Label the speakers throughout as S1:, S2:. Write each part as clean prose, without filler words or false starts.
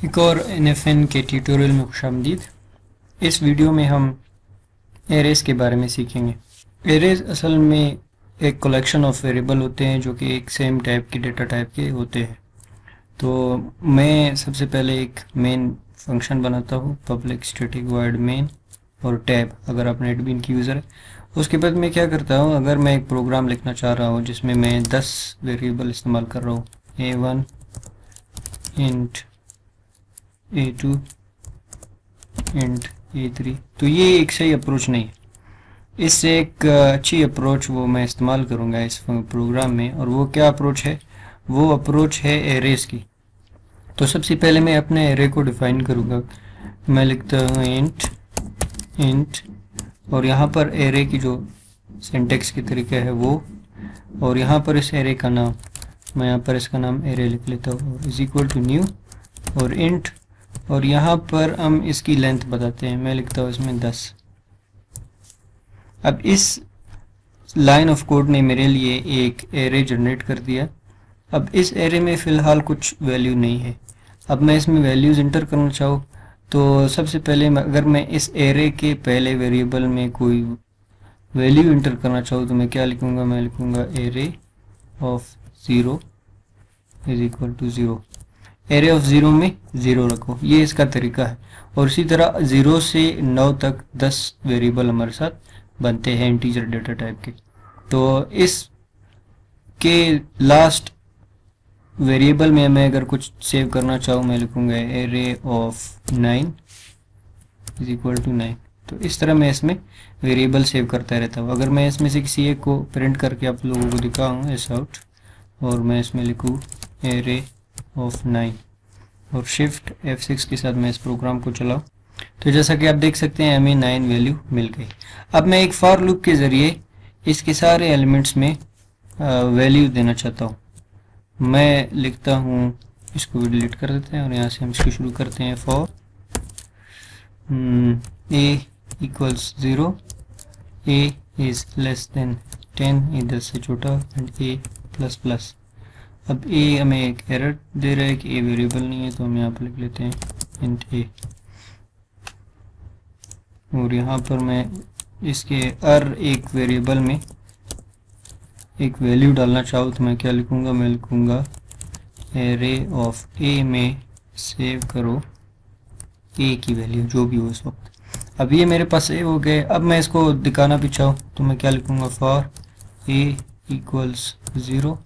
S1: एक और NFN के ट्यूटोरियल में खुशामदीद। इस वीडियो में हम एरेज के बारे में सीखेंगे। एरेज असल में एक कलेक्शन ऑफ वेरिएबल होते हैं जो कि एक सेम टाइप के डेटा टाइप के होते हैं। तो मैं सबसे पहले एक मेन फंक्शन बनाता हूँ, पब्लिक स्टैटिक वॉइड मेन और टैब, अगर आप नेटबीन की यूज़र है। उसके बाद मैं क्या करता हूँ, अगर मैं एक प्रोग्राम लिखना चाह रहा हूँ जिसमें मैं 10 वेरिएबल इस्तेमाल कर रहा हूँ, A1 int A2 int A3, तो ये एक सही अप्रोच नहीं है। इससे एक अच्छी अप्रोच वो मैं इस्तेमाल करूँगा इस प्रोग्राम में, और वो क्या अप्रोच है? वो अप्रोच है एरेज की। तो सबसे पहले मैं अपने एरे को डिफाइन करूँगा। मैं लिखता हूँ इंट और यहाँ पर एरे की जो सिंटेक्स की तरीका है वो, और यहाँ पर इस एरे का नाम, मैं यहाँ पर इसका नाम एरे लिख लेता हूँ, और इज इक्वल टू न्यू और इंट, और यहाँ पर हम इसकी लेंथ बताते हैं। मैं लिखता हूँ इसमें 10। अब इस लाइन ऑफ कोड ने मेरे लिए एक एरे जनरेट कर दिया। अब इस एरे में फ़िलहाल कुछ वैल्यू नहीं है। अब मैं इसमें वैल्यूज़ इंटर करना चाहूँ तो सबसे पहले अगर मैं इस एरे के पहले वेरिएबल में कोई वैल्यू इंटर करना चाहूँ तो मैं क्या लिखूँगा? मैं लिखूँगा array of 0 is equal to 0। Array of 0 में 0 रखो, ये इसका तरीका है। और इसी तरह 0 से 9 तक 10 वेरिएबल हमारे साथ बनते हैं इंटीजर डेटा टाइप के। तो इस के लास्ट वेरिएबल में मैं अगर कुछ सेव करना चाहूँ, मैं लिखूँगा array of 9 is equal to 9। तो इस तरह मैं इसमें वेरिएबल सेव करता रहता हूँ। अगर मैं इसमें से किसी एक को प्रिंट करके आप लोगों को दिखाऊँ एस आउट, और मैं इसमें लिखूँ एरे ऑफ 9 और शिफ्ट F6 के साथ मैं इस प्रोग्राम को चलाऊँ, तो जैसा कि आप देख सकते हैं हमें 9 वैल्यू मिल गई। अब मैं एक फॉर लूप के ज़रिए इसके सारे एलिमेंट्स में वैल्यू देना चाहता हूँ। मैं लिखता हूँ, इसको भी डिलीट कर देते हैं और यहाँ से हम इसको शुरू करते हैं। For a equals 0, a is less than 10, ये 10 से छोटा, एंड a प्लस प्लस। अब a हमें एक एरर दे रहा है कि a वेरिएबल नहीं है, तो हम यहाँ पर लिख लेते हैं इंट a। और यहाँ पर मैं इसके हर एक वेरिएबल में एक वैल्यू डालना चाहूँ तो मैं क्या लिखूँगा? मैं लिखूँगा एरे ऑफ a में सेव करो a की वैल्यू जो भी हो इस वक्त। अब ये मेरे पास सेव हो गए। अब मैं इसको दिखाना भी चाहूँ तो मैं क्या लिखूँगा? फॉर a इक्वल्स 0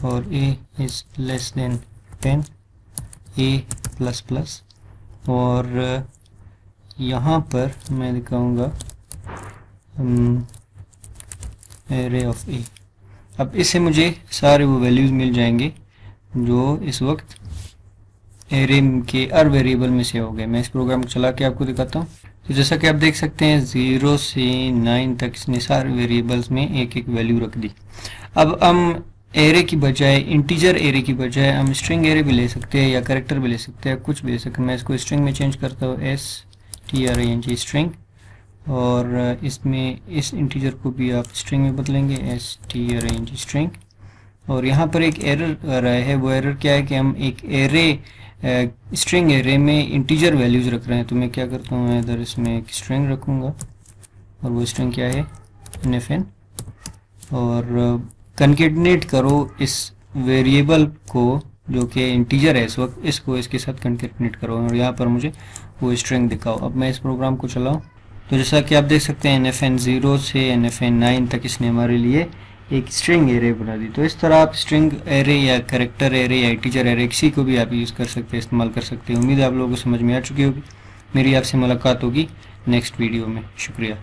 S1: और a is less than 10, a plus plus, और यहाँ पर मैं दिखाऊँगा एरे ऑफ a। अब इससे मुझे सारे वो वैल्यूज़ मिल जाएंगे जो इस वक्त एरे के हर वेरिएबल में से हो गए। मैं इस प्रोग्राम को चला के आपको दिखाता हूँ। तो जैसा कि आप देख सकते हैं 0 से 9 तक इसने सारे वेरिएबल्स में एक एक वैल्यू रख दी। अब हम एरे की बजाय, इंटीजर एरे की बजाय हम स्ट्रिंग एरे भी ले सकते हैं या कैरेक्टर भी ले सकते हैं, कुछ भी ले सकते हैं। मैं इसको स्ट्रिंग में चेंज करता हूँ, string स्ट्रिंग, और इसमें इस इंटीजर को भी आप स्ट्रिंग में बदलेंगे string स्ट्रिंग। और यहाँ पर एक एरर आ रहा है, वो एरर क्या है कि हम एक एरे स्ट्रिंग एरे में इंटीजर वैल्यूज़ रख रहे हैं। तो मैं क्या करता हूँ, मैं इधर इसमें एक स्ट्रिंग रखूँगा, और वो स्ट्रिंग क्या है? NFN, और कंकेटनेट करो इस वेरिएबल को जो कि इंटीजर है इस वक्त, इसको इसके साथ कंकेटनेट करो, और यहाँ पर मुझे वो स्ट्रिंग दिखाओ। अब मैं इस प्रोग्राम को चलाऊँ तो जैसा कि आप देख सकते हैं NFN 0 से NFN 9 तक इसने हमारे लिए एक स्ट्रिंग एरे बना दी। तो इस तरह आप स्ट्रिंग एरे या कैरेक्टर एरे या इंटीजर एरे किसी को भी आप यूज़ कर सकते हैं, इस्तेमाल कर सकते हैं। उम्मीद है आप लोगों को समझ में आ चुकी होगी। मेरी आपसे मुलाकात होगी नेक्स्ट वीडियो में। शुक्रिया।